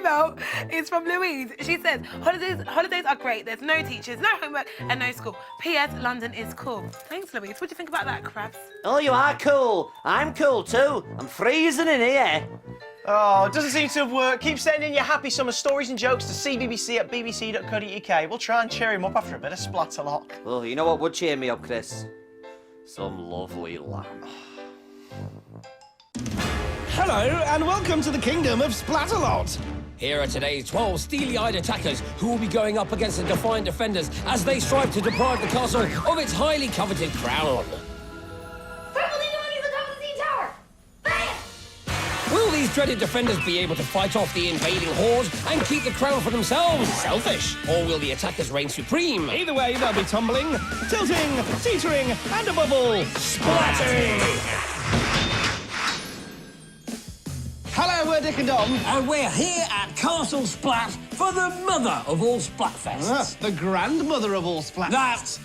email is from Louise. She says, holidays are great. There's no teachers, no homework, and no school. P.S. London is cool. Thanks, Louise. What do you think about that, Krabs? Oh, you are cool. I'm cool too. I'm freezing in here. Oh, it doesn't seem to have worked. Keep sending your happy summer stories and jokes to cbbc@bbc.co.uk. We'll try and cheer him up after a bit of Splatalot. Well, you know what would cheer me up, Chris? Some lovely lamb. Hello, and welcome to the kingdom of Splatalot. Here are today's 12 steely-eyed attackers who will be going up against the defiant defenders as they strive to deprive the castle of its highly coveted crown. Will these dreaded defenders be able to fight off the invading horde and keep the crown for themselves? Selfish. Or will the attackers reign supreme? Either way, they'll be tumbling, tilting, teetering, and above all, splatting. Hello, we're Dick and Dom. And we're here at Castle Splat for the mother of all Splatfests. The grandmother of all splats. That...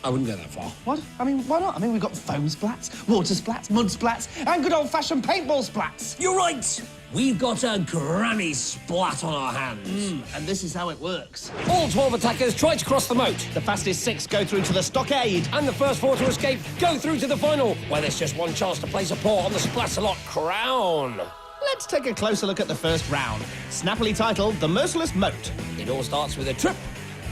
I wouldn't go that far. What? I mean, why not? I mean, we've got foam splats, water splats, mud splats, and good old-fashioned paintball splats. You're right. We've got a granny splat on our hands. And this is how it works. All 12 attackers try to cross the moat. The fastest 6 go through to the stockade. And the first 4 to escape go through to the final, where there's just one chance to place a paw on the Splatalot crown. Let's take a closer look at the first round, snappily titled The Merciless Moat. It all starts with a trip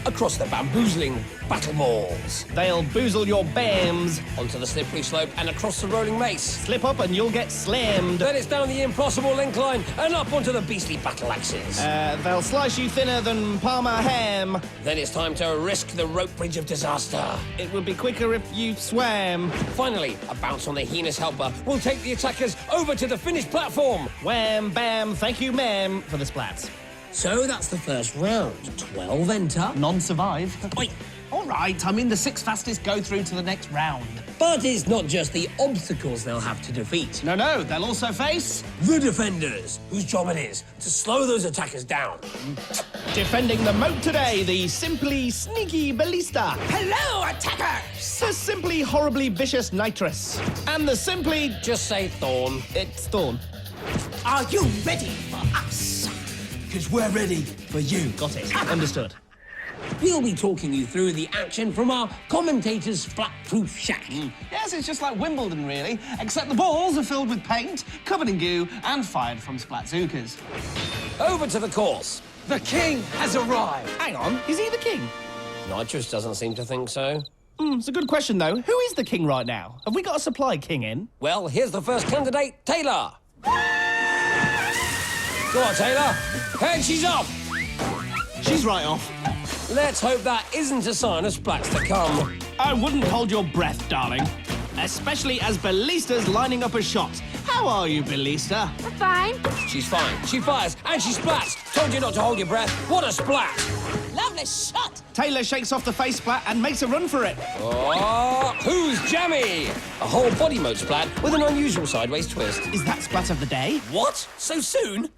across the bamboozling battle balls. They'll boozle your bams. Onto the slippery slope and across the rolling mace. Slip up and you'll get slammed. Then it's down the impossible incline and up onto the beastly battle axes. They'll slice you thinner than Parma ham. Then it's time to risk the rope bridge of disaster. It would be quicker if you swam. Finally, a bounce on the heinous helper will take the attackers over to the finished platform. Wham, bam, thank you, ma'am, for the splats. So that's the first round. 12 enter. None survive. Wait. All right, I mean, the 6 fastest go through to the next round. But it's not just the obstacles they'll have to defeat. No, they'll also face... the defenders, whose job it is to slow those attackers down. Defending the moat today, the simply sneaky ballista. Hello, attackers! The simply horribly vicious nitrous. And the simply... Just say Thorn. It's Thorn. Are you ready for us? Because we're ready for you. Got it. Understood. We'll be talking you through the action from our commentator's flat-proof shack. Yes, it's just like Wimbledon, really, except the balls are filled with paint, covered in goo, and fired from Splatzookas. Over to the course. The king has arrived. Hang on, is he the king? Nitrous doesn't seem to think so. It's a good question, though. Who is the king right now? Have we got a supply king in? Well, here's the first candidate, Taylor. Go on, Taylor. And she's off. She's right off. Let's hope that isn't a sign of splats to come. I wouldn't hold your breath, darling. Especially as Ballista's lining up a shot. How are you, Ballista? Fine. She's fine. She fires and she splats. Told you not to hold your breath. What a splat! Lovely shot. Taylor shakes off the face splat and makes a run for it. Oh, who's jammy? A whole body mode splat with an unusual sideways twist. Is that splat of the day? What? So soon?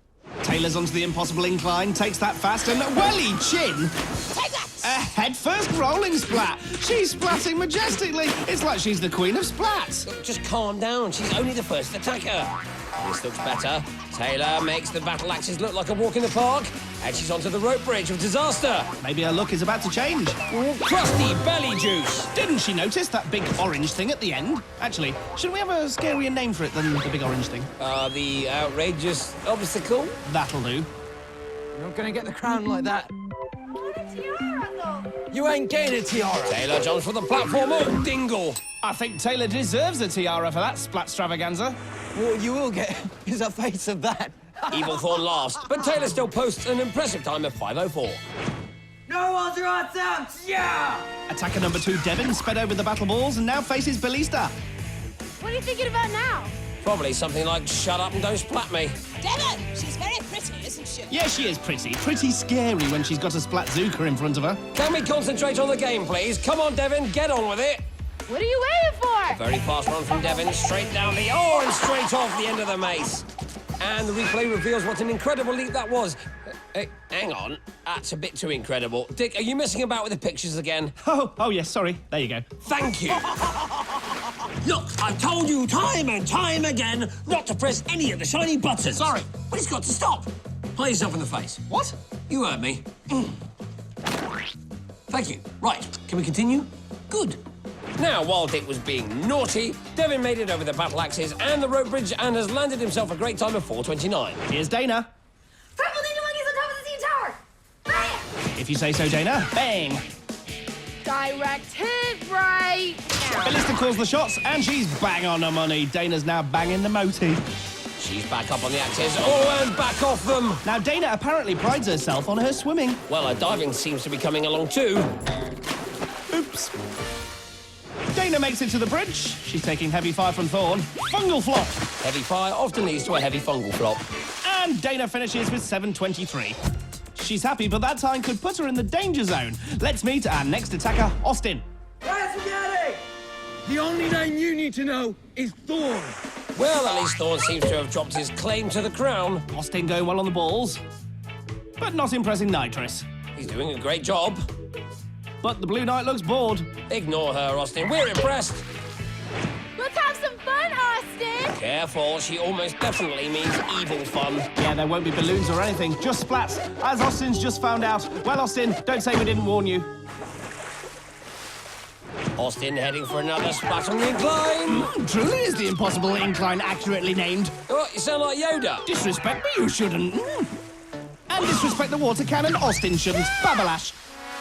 Taylor's onto the impossible incline, takes that fast and welly chin. Take that. A head-first rolling splat. She's splatting majestically. It's like she's the queen of splats. Just calm down. She's only the first attacker. This looks better. Taylor makes the battle axes look like a walk in the park. And she's onto the rope bridge of disaster. Maybe her look is about to change. Crusty belly juice. Didn't she notice that big orange thing at the end? Actually, shouldn't we have a scarier name for it than the big orange thing? The outrageous obstacle? That'll do. You're not going to get the crown like that. You ain't getting a tiara. Taylor jumps for the platform. Oh, dingle. I think Taylor deserves a tiara for that splat extravaganza. What you will get is a face of that. Evil Thorn laughs, but Taylor still posts an impressive time of 5:04. No one's right down. Yeah! Attacker number 2, Devon, sped over the battle balls and now faces Ballista. What are you thinking about now? Probably something like, shut up and don't splat me. Devon, she's very pretty, isn't she? Yeah, she is pretty. Pretty scary when she's got a Splatzooka in front of her. Can we concentrate on the game, please? Come on, Devon, get on with it. What are you waiting for? Very fast run from Devon, straight down the... Oh, and straight off the end of the mace. And the replay reveals what an incredible leap that was. Hang on, that's a bit too incredible. Dick, are you messing about with the pictures again? Oh yes, sorry. There you go. Thank you. Look, I've told you time and time again not to press any of the shiny buttons. Sorry. But it's got to stop. Play yourself in the face. What? You heard me. Thank you. Right, can we continue? Good. Now, while Dick was being naughty, Devin made it over the battle axes and the rope bridge and has landed himself a great time of 4:29. Here's Dana. Purple ninja monkeys on top of the steam tower! Bam! If you say so, Dana. Bang! Direct hit right now. Ballista calls the shots, and she's bang on the money. Dana's now banging the moti. She's back up on the axes. Oh, and back off them. Now, Dana apparently prides herself on her swimming. Well, her diving seems to be coming along too. Oops. Dana makes it to the bridge. She's taking heavy fire from Thorn. Fungal flop. Heavy fire often leads to a heavy fungal flop. And Dana finishes with 723. She's happy, but that time could put her in the danger zone. Let's meet our next attacker, Austin. Where's spaghetti? The only name you need to know is Thorn. Well, at least Thorn seems to have dropped his claim to the crown. Austin going well on the balls, but not impressing Nitris. He's doing a great job. But the Blue Knight looks bored. Ignore her, Austin. We're impressed. Let's have some fun, Austin! Careful, she almost definitely means evil fun. Yeah, there won't be balloons or anything, just splats, as Austin's just found out. Well, Austin, don't say we didn't warn you. Austin heading for another splat on the incline. Truly is the impossible incline accurately named. Oh, you sound like Yoda. Disrespect me, you shouldn't. And disrespect the water cannon, Austin shouldn't. Babalash.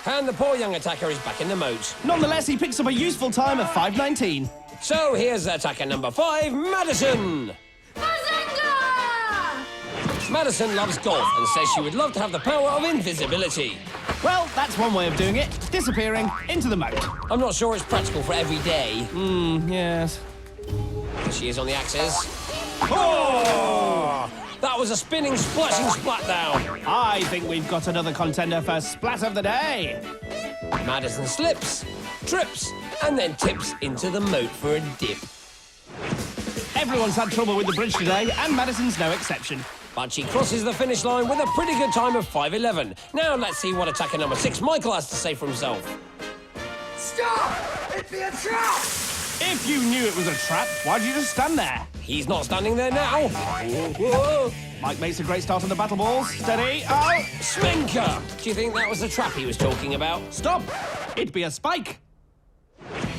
And the poor young attacker is back in the moat. Nonetheless, he picks up a useful time of 5:19. So here's attacker number 5, Madison. Bazinga! Madison loves golf and says she would love to have the power of invisibility. Well, that's one way of doing it. Disappearing into the moat. I'm not sure it's practical for every day. Yes. Here she is on the axes. Oh! That was a spinning, splashing splashdown. I think we've got another contender for Splat of the Day. Madison slips, trips, and then tips into the moat for a dip. Everyone's had trouble with the bridge today, and Madison's no exception. But she crosses the finish line with a pretty good time of 5:11. Now let's see what attacker number 6, Michael, has to say for himself. Stop! It'd be a trap! If you knew it was a trap, why'd you just stand there? He's not standing there now. Whoa. Mike makes a great start on the battle balls. Steady. Oh! Smenker! Do you think that was the trap he was talking about? Stop! It'd be a spike.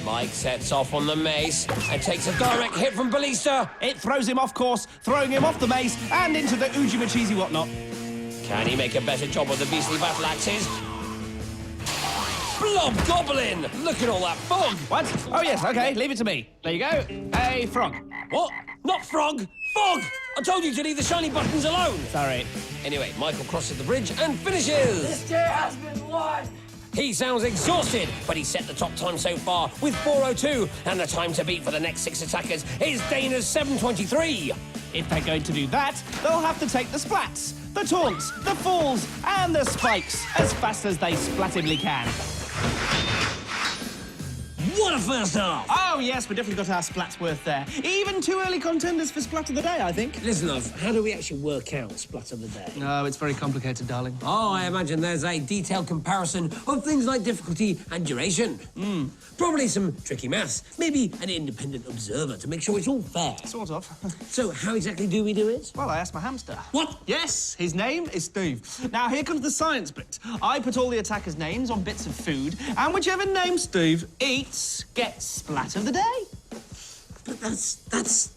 Mike sets off on the mace and takes a direct hit from Ballista. It throws him off course, throwing him off the mace and into the Ujimachizi whatnot. Can he make a better job of the beastly battle axes? Blob Goblin! Look at all that fog! What? Oh, yes, OK, leave it to me. There you go. A frog. What? Not frog! Fog! I told you to leave the shiny buttons alone! Sorry. Anyway, Michael crosses the bridge and finishes! This day has been won! He sounds exhausted, but he set the top time so far with 4:02, and the time to beat for the next 6 attackers is Dana's 7:23. If they're going to do that, they'll have to take the splats, the taunts, the falls, and the spikes as fast as they splatibly can. What a first half! Oh, yes, we definitely got our splats worth there. Even 2 early contenders for Splat of the Day, I think. Listen, love, how do we actually work out Splat of the Day? No, it's very complicated, darling. Oh, I imagine there's a detailed comparison of things like difficulty and duration. Probably some tricky maths, maybe an independent observer to make sure it's all fair. Sort of. So how exactly do we do it? Well, I asked my hamster. What? Yes, his name is Steve. Now, here comes the science bit. I put all the attackers' names on bits of food, and whichever name Steve eats gets Splat of the Day. But that's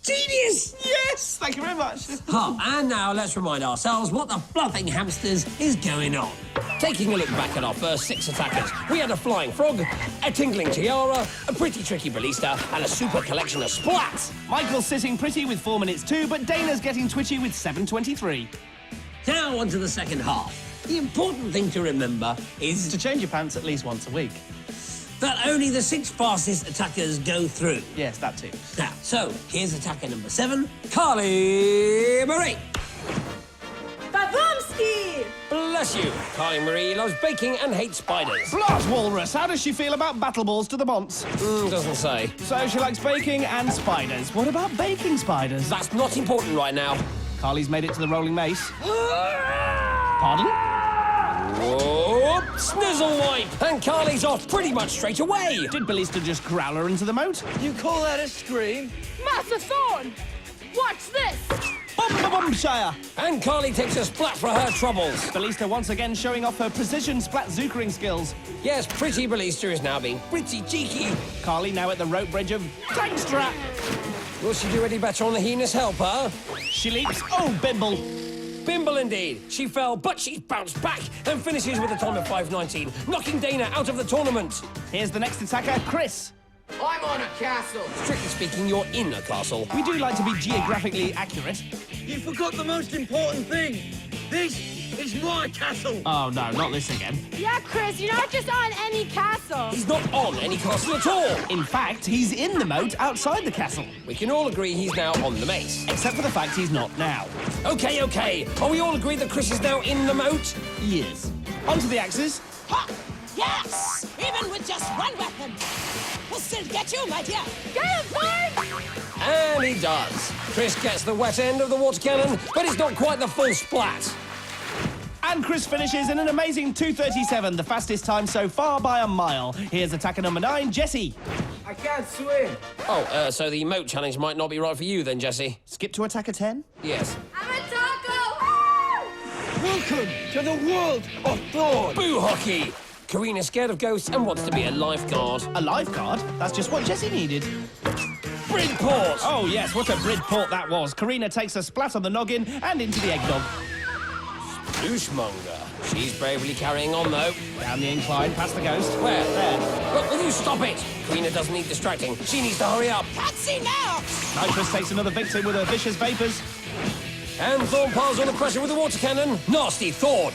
genius! Yes, thank you very much. And now let's remind ourselves what the fluffing hamsters is going on. Taking a look back at our first 6 attackers, we had a flying frog, a tingling tiara, a pretty tricky ballista, and a super collection of splats. Michael's sitting pretty with 4 minutes too, but Dana's getting twitchy with 7:23. Now on to the second half. The important thing to remember is To change your pants at least once a week. that only the 6 fastest attackers go through. Yes, that too. Now, so here's attacker number 7, Carly Marie. Babumski! Bless you. Carly Marie loves baking and hates spiders. Blot Walrus, how does she feel about battle balls to the bonce? Doesn't say. So she likes baking and spiders. What about baking spiders? That's not important right now. Carly's made it to the rolling mace. Pardon? Whoop! Snizzle wipe! And Carly's off pretty much straight away. Did Ballista just growl her into the moat? You call that a scream? Master Thorn! Watch this! Bob Bombshire. And Carly takes a splat for her troubles. Ballista once again showing off her precision splat zookering skills. Yes, pretty Ballista is now being pretty cheeky. Carly now at the rope bridge of tank strap. Will she do any better on the heinous helper? She leaps. Oh, Bimble. Bimble indeed. She fell, but she's bounced back and finishes with a time of 5:19, knocking Dana out of the tournament. Here's the next attacker, Chris. I'm on a castle. Strictly speaking, you're in a castle. We do like to be geographically accurate. You forgot the most important thing. This is my castle. Oh, no, not this again. Yeah, Chris, you're not just on any castle. He's not on any castle at all. In fact, he's in the moat outside the castle. We can all agree he's now on the mace. Except for the fact he's not now. Okay. Are we all agreed that Chris is now in the moat? Yes. Onto the axes. Ha! Yes! Even with just one weapon. We'll still get you, my dear. Get him, Thorn! And he does. Chris gets the wet end of the water cannon, but it's not quite the full splat. And Chris finishes in an amazing 2:37, the fastest time so far by a mile. Here's attacker number 9, Jesse. I can't swim. Oh, so the moat challenge might not be right for you then, Jesse. Skip to attacker 10. Yes. I'm a taco! Woo! Welcome to the world of Thorn. Boo hockey! Karina's scared of ghosts and wants to be a lifeguard. A lifeguard? That's just what Jesse needed. Bridport! Oh, yes, what a Bridport that was. Karina takes a splat on the noggin and into the eggnog. Douchemonger. She's bravely carrying on, though. Down the incline, past the ghost. Where? There. Look, will you stop it? Karina doesn't need distracting. She needs to hurry up. Can't see now. Nitrous takes another victim with her vicious vapours. And Thorn piles on the pressure with the water cannon. Nasty Thorn.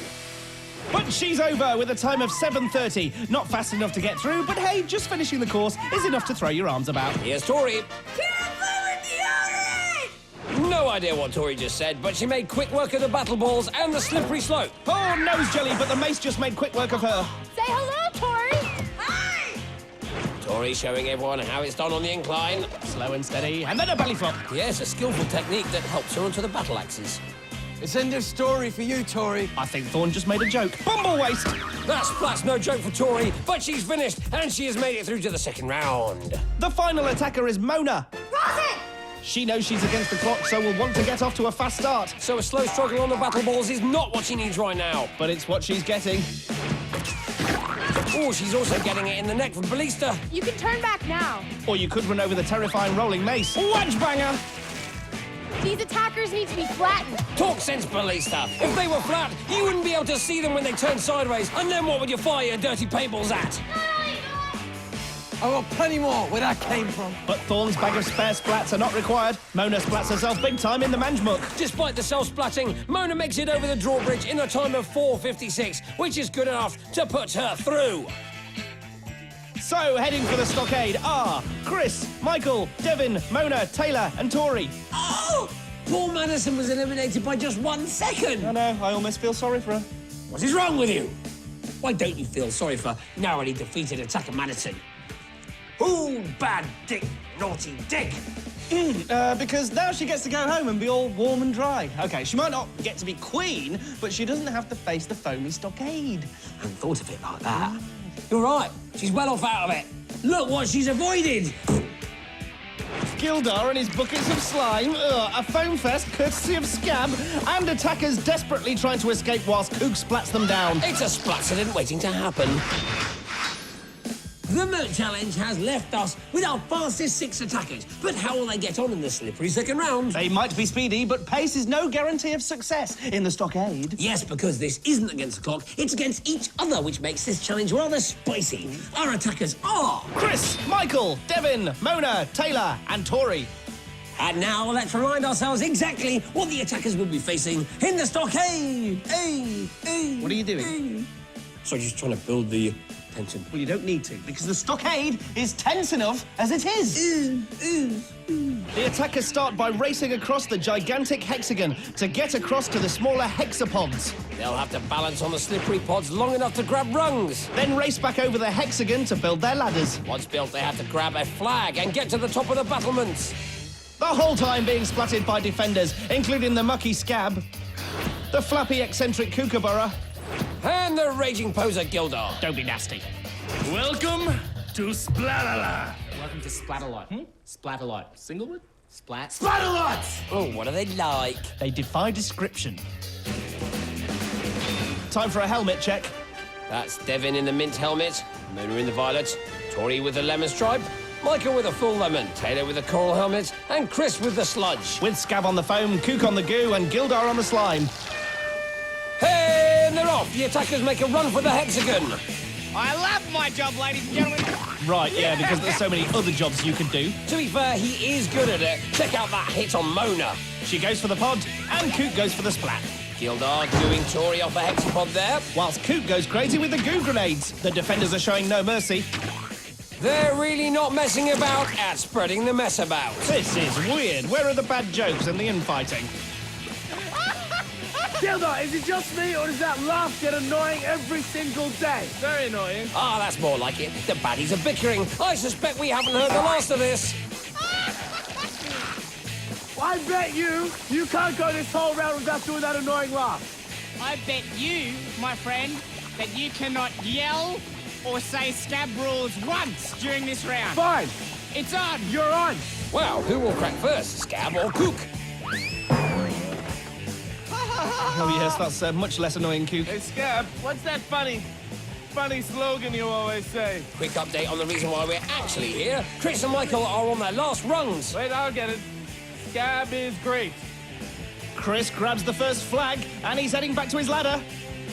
But she's over with a time of 7:30. Not fast enough to get through, but hey, just finishing the course is enough to throw your arms about. Here's Tori. Can't play with deodorant! No idea what Tori just said, but she made quick work of the battle balls and the slippery slope. Oh, nose jelly, but the mace just made quick work of her. Say hello, Tori! Hi! Tori showing everyone how it's done on the incline. Slow and steady, and then a belly flop. Yes, a skillful technique that helps her onto the battle axes. It's end of story for you, Tori. I think Thorn just made a joke. Bumble waste! That splat's no joke for Tori, but she's finished, and she has made it through to the second round. The final attacker is Mona. Rosin! She knows she's against the clock, so will want to get off to a fast start. So a slow struggle on the battle balls is not what she needs right now. But it's what she's getting. Oh, she's also getting it in the neck from Ballista. You can turn back now. Or you could run over the terrifying rolling mace. Wedge banger! These attackers need to be flattened. Talk sense, Ballista. If they were flat, you wouldn't be able to see them when they turn sideways. And then what would you fire your dirty paintballs at? I got plenty more where that came from. But Thorn's bag of spare splats are not required. Mona splats herself big time in the Manjmuck. Despite the self-splatting, Mona makes it over the drawbridge in a time of 4:56, which is good enough to put her through. So, heading for the stockade are Chris, Michael, Devin, Mona, Taylor, and Tori. Oh! Poor Madison was eliminated by just 1 second. I know, I almost feel sorry for her. What is wrong with you? Why don't you feel sorry for narrowly defeated attacker Madison? Ooh, bad dick, naughty dick. Because now she gets to go home and be all warm and dry. OK, she might not get to be queen, but she doesn't have to face the foamy stockade. I hadn't thought of it like that. You're right. She's well off out of it. Look what she's avoided. Gildar and his buckets of slime, a foam fest courtesy of Scab, and attackers desperately trying to escape whilst Kook splats them down. It's a splatcident waiting to happen. The moat challenge has left us with our fastest 6 attackers. But how will they get on in the slippery second round? They might be speedy, but pace is no guarantee of success in the stockade. Yes, because this isn't against the clock, it's against each other, which makes this challenge rather spicy. Our attackers are... Chris, Michael, Devin, Mona, Taylor, and Tori. And now let's remind ourselves exactly what the attackers will be facing in the stockade. What are you doing? So just trying to build the tension. Well, you don't need to, because the stockade is tense enough as it is. The attackers start by racing across the gigantic hexagon to get across to the smaller hexapods. They'll have to balance on the slippery pods long enough to grab rungs. Then race back over the hexagon to build their ladders. Once built, they have to grab a flag and get to the top of the battlements. The whole time being splatted by defenders, including the mucky Scab, the flappy eccentric Kookaburra, And the raging poser Gildar. don't be nasty. Welcome to Splatalot. Welcome to Splatalot. Splatalot. Singlewood? Splat. Splatalot! Oh, what are they like? They defy description. Time for a helmet check. That's Devin in the mint helmet, Mona in the violet, Tori with the lemon stripe, Michael with a full lemon, Taylor with a coral helmet, and Chris with the sludge. With Scab on the foam, Kook on the goo, and Gildar on the slime. Hey, and they're off. The attackers make a run for the hexagon. I love my job, ladies and gentlemen. Right, yeah, because there's so many other jobs you could do. To be fair, he is good at it. Check out that hit on Mona. She goes for the pod, and Kook goes for the splat. Gildar doing Tori off the hexapod there. Whilst Kook goes crazy with the goo grenades. The defenders are showing no mercy. They're really not messing about at spreading the mess about. This is weird. Where are the bad jokes and the infighting? Gildar, is it just me, or does that laugh get annoying every single day? Very annoying. Ah, that's more like it. The baddies are bickering. I suspect we haven't heard the last of this. I bet you can't go this whole round without doing that annoying laugh. I bet you, my friend, that you cannot yell or say scab rules once during this round. Fine, It's on. you're on. Wow, who will crack first, Scab or Kook? Oh, yes, that's much less annoying, Kook. Hey, Scab, what's that funny slogan you always say? Quick update on the reason why we're actually here. Chris and Michael are on their last rungs. Wait, I'll get it. Scab is great. Chris grabs the first flag, and he's heading back to his ladder.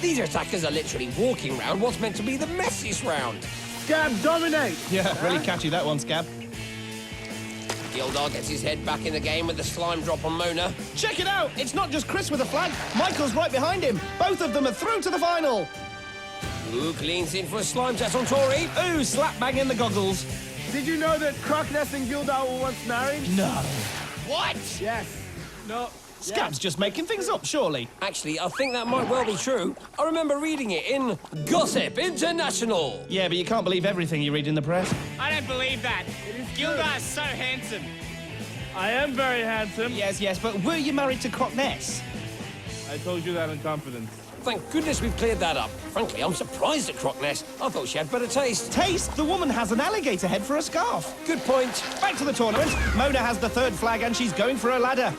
These attackers are literally walking round what's meant to be the messiest round. Scab dominate. Yeah, really catchy, that one, Scab. Gildar gets his head back in the game with the slime drop on Mona. Check it out! It's not just Chris with a flag. Michael's right behind him. Both of them are through to the final. Luke leans in for a slime test on Tori. Ooh, slap bang in the goggles. Did you know that Crockness and Gildar were once married? No. What? Yes. No. Scab's just making things up, surely. Actually, I think that might well be true. I remember reading it in Gossip International. Yeah, but you can't believe everything you read in the press. I don't believe that. Gildar's so handsome. I am very handsome. Yes, but were you married to Crockness? I told you that in confidence. Thank goodness we've cleared that up. Frankly, I'm surprised at Crockness. I thought she had better taste. Taste? The woman has an alligator head for a scarf. Good point. Back to the tournament. Mona has the third flag and she's going for a ladder.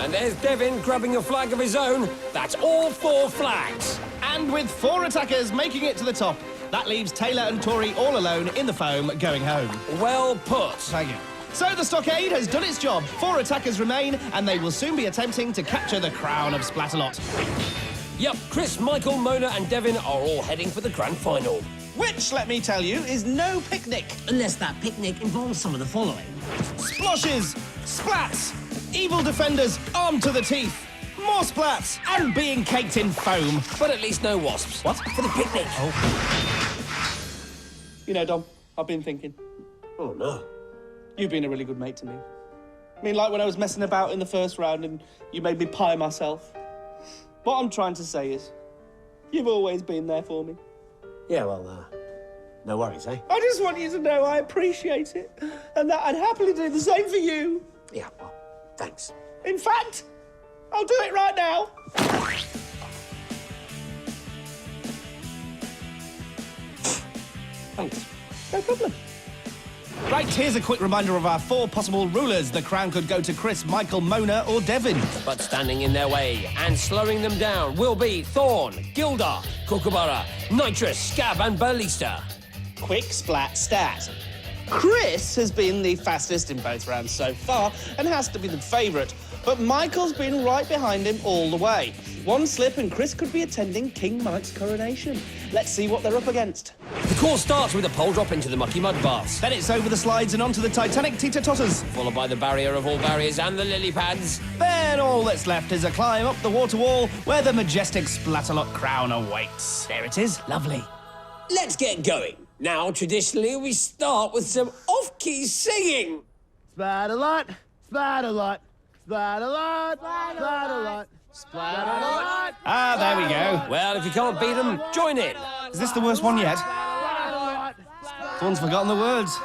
And there's Devin grabbing a flag of his own. That's all 4 flags. And with 4 attackers making it to the top, that leaves Taylor and Tori all alone in the foam going home. Well put. Thank you. So the stockade has done its job. 4 attackers remain, and they will soon be attempting to capture the crown of Splatalot. Yep, Chris, Michael, Mona and Devin are all heading for the grand final. Which, let me tell you, is no picnic. Unless that picnic involves some of the following. Sploshes, splats, evil defenders armed to the teeth, more splats, and being caked in foam. But at least no wasps. What? For the picnic. You know, Dom, I've been thinking. Oh, no. You've been a really good mate to me. I mean, like when I was messing about in the first round and you made me pie myself. What I'm trying to say is, you've always been there for me. Yeah, well, no worries, eh? I just want you to know I appreciate it and that I'd happily do the same for you. Yeah, well, thanks. In fact, I'll do it right now. Thanks. No problem. Right, here's a quick reminder of our 4 possible rulers. The crown could go to Chris, Michael, Mona, or Devin. But standing in their way and slowing them down will be Thorn, Gildar, Kookaburra, Nitrous, Scab and Ballista. Quick splat stat. Chris has been the fastest in both rounds so far and has to be the favourite, but Michael's been right behind him all the way. One slip and Chris could be attending King Mike's coronation. Let's see what they're up against. The course starts with a pole drop into the mucky mud baths, Then it's over the slides and onto the Titanic teeter-totters. followed by the barrier of all barriers and the lily pads. Then all that's left is a climb up the water wall where the majestic Splatalot crown awaits. There it is, lovely. Let's get going. Now, traditionally, we start with some off-key singing. Splatalot, Splatalot, Splatalot, Splatalot, Splatalot. Ah, there we go. Well, if you can't beat them, join in. Is this the worst one yet? Someone's forgotten the words.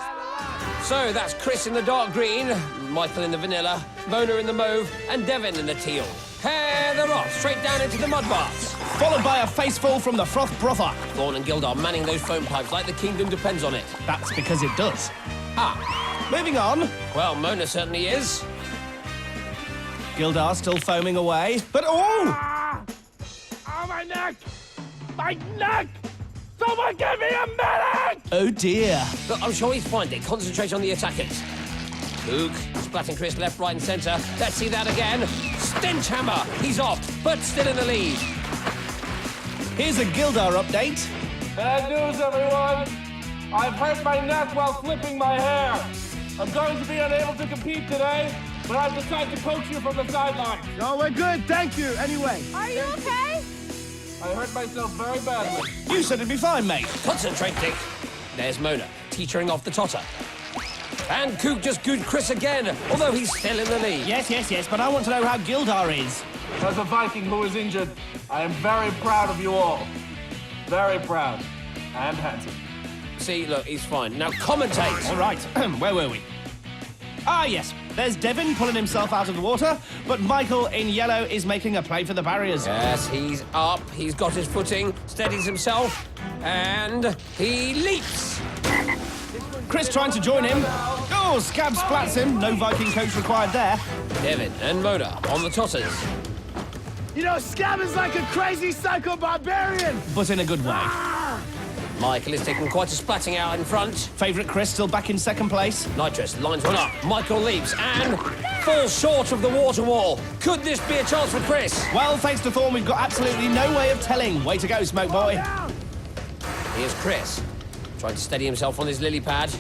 So that's Chris in the dark green, Michael in the vanilla, Mona in the mauve, and Devin in the teal. Hey, they're off, straight down into the mud baths. Followed by a faceful from the froth brother. Thorn and Gildar manning those foam pipes like the kingdom depends on it. That's because it does. Ah, Moving on. Well, Mona certainly is. Gildar still foaming away, but oh! Oh, my neck! My neck! Someone give me a medic! Oh dear. Look, I'm sure he's fine, Dick. Concentrate on the attackers. Luke, splatting Chris left, right and centre. Let's see that again. Stench hammer! He's off, but still in the lead. Here's a Gildar update. Bad news, everyone! I've hurt my neck while flipping my hair. I'm going to be unable to compete today, but I've decided to coach you from the sidelines. No, we're good, thank you. Anyway. Are you okay? I hurt myself very badly. You said it'd be fine, mate. Concentrate, Dick. There's Mona, teetering off the totter. And Cook just gooed Chris again, although he's still in the lead. Yes, but I want to know how Gildar is. As a Viking who is injured, I am very proud of you all. Very proud. And handsome. See, look, he's fine. Now commentate. All right, where were we? Ah, yes. There's Devin pulling himself out of the water, but Michael in yellow is making a play for the barriers. Yes, he's up. He's got his footing, steadies himself, and he leaps. Chris trying to join him. Oh, Scab splats him. No Viking coach required there. Devin and Mona on the totters. You know, Scab is like a crazy psycho barbarian. But in a good way. Michael is taking quite a splatting out in front. Favourite Chris still back in second place. Nitrous lines one up. Michael leaps and falls short of the water wall. Could this be a chance for Chris? Well, thanks to Thorn, we've got absolutely no way of telling. Way to go, Smoke Boy. Here's Chris, trying to steady himself on his lily pad.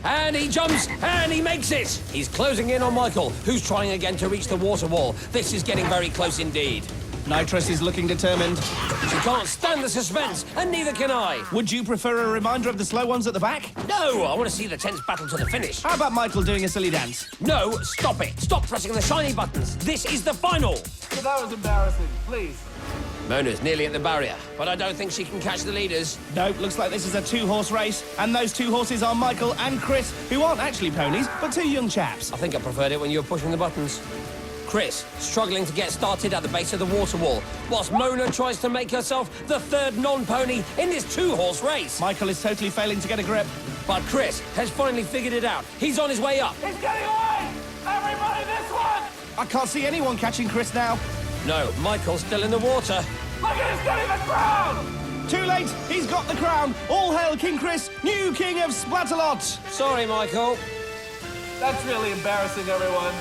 And he jumps, and he makes it! He's closing in on Michael, who's trying again to reach the water wall. This is getting very close indeed. Nitrous is looking determined. She can't stand the suspense, and neither can I. Would you prefer a reminder of the slow ones at the back? No, I want to see the tense battle to the finish. How about Michael doing a silly dance? No, stop it. Stop pressing the shiny buttons. This is the final. So that was embarrassing. Please. Mona's nearly at the barrier, but I don't think she can catch the leaders. Nope, looks like this is a two-horse race, and those two horses are Michael and Chris, who aren't actually ponies, but two young chaps. I think I preferred it when you were pushing the buttons. Chris, struggling to get started at the base of the water wall, whilst Mona tries to make herself the third non-pony in this two-horse race. Michael is totally failing to get a grip. But Chris has finally figured it out. He's on his way up. It's getting away! Everybody, this one! I can't see anyone catching Chris now. No, Michael's still in the water. Look at him getting the crown! Too late, he's got the crown. All hail King Chris, new king of Splatalot. Sorry, Michael. That's really embarrassing, everyone.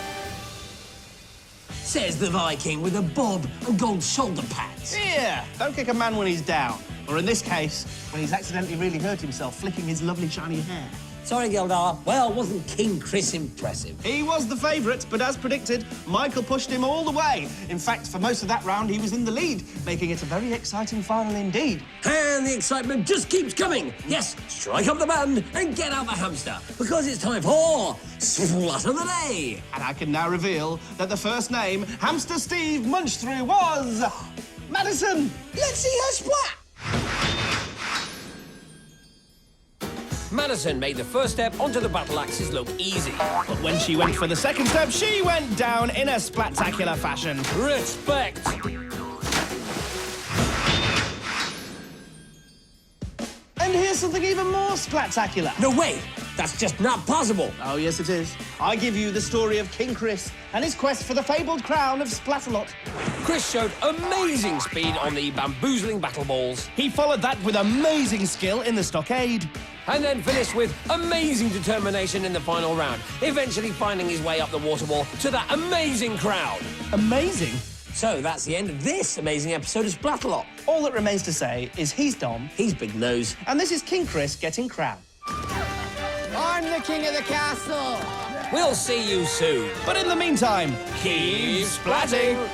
Says the Viking with a bob and gold shoulder pads. Yeah, don't kick a man when he's down. Or in this case, when he's accidentally really hurt himself flicking his lovely shiny hair. Sorry, Gildar. Well, wasn't King Chris impressive? He was the favourite, but as predicted, Michael pushed him all the way. In fact, for most of that round, he was in the lead, making it a very exciting final indeed. And the excitement just keeps coming. Yes, strike up the band and get out the hamster, because it's time for Splat of the Day. And I can now reveal that the first name Hamster Steve munched through was... Madison! Let's see her splat. Madison made the first step onto the battle axes look easy. But when she went for the second step, she went down in a spectacular fashion. Respect. And here's something even more spectacular. No way. That's just not possible. Oh, yes, it is. I give you the story of King Chris and his quest for the fabled crown of Splatalot. Chris showed amazing speed on the bamboozling battle balls. He followed that with amazing skill in the stockade. And then finished with amazing determination in the final round, eventually finding his way up the water wall to that amazing crowd. Amazing. So that's the end of this amazing episode of Splatalot. All that remains to say is he's Dom, He's Big Nose. and this is King Chris getting crowned. I'm the king of the castle! We'll see you soon. But in the meantime, Keep splatting.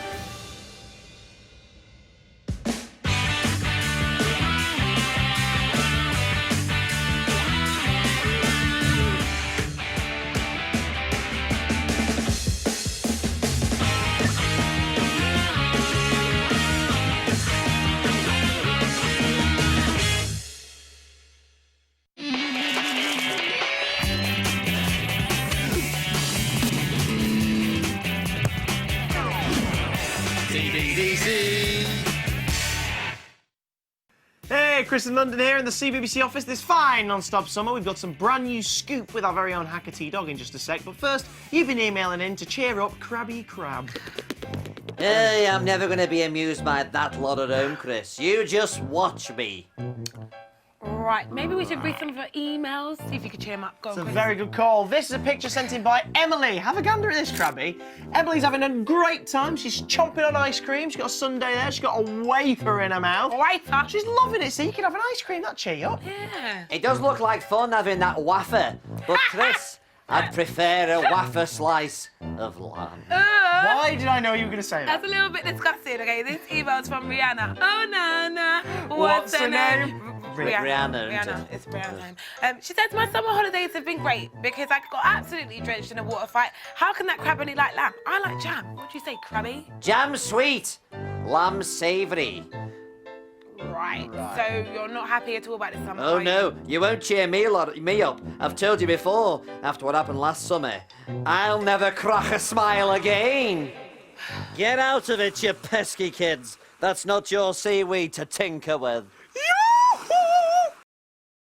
Chris and London here in the CBBC office this fine non-stop summer. We've got some brand new scoop with our very own Hacker Dog in just a sec. But first, you've been emailing in to cheer up Krabby Crab. Hey, I'm never going to be amused by that lot at home, Chris. You just watch me. Right, maybe we should read some of her emails, see if you could cheer him up. Go on, It's a Chris. very good call. This is a picture sent in by Emily. Have a gander at this, Krabby. Emily's having a great time. She's chomping on ice cream. She's got a sundae there. She's got a wafer in her mouth. Wafer? She's loving it. So you can have an ice cream. That'll cheer you up. Yeah. It does look like fun having that wafer. But, Chris, I'd prefer a wafer slice of lamb. Why did I know you were going to say that? That's a little bit disgusting, okay? This email's from Rihanna. Oh, Nana. What's her name? Rihanna. It's Rihanna. She says, my summer holidays have been great because I got absolutely drenched in a water fight. How can that crab only like lamb? I like jam. What do you say, Krabby? Jam sweet, lamb savoury. Right. So you're not happy at all about this summer, Oh are no, you won't cheer me up. I've told you before, after what happened last summer, I'll never crack a smile again. Get out of it, you pesky kids. That's not your seaweed to tinker with. Yeah!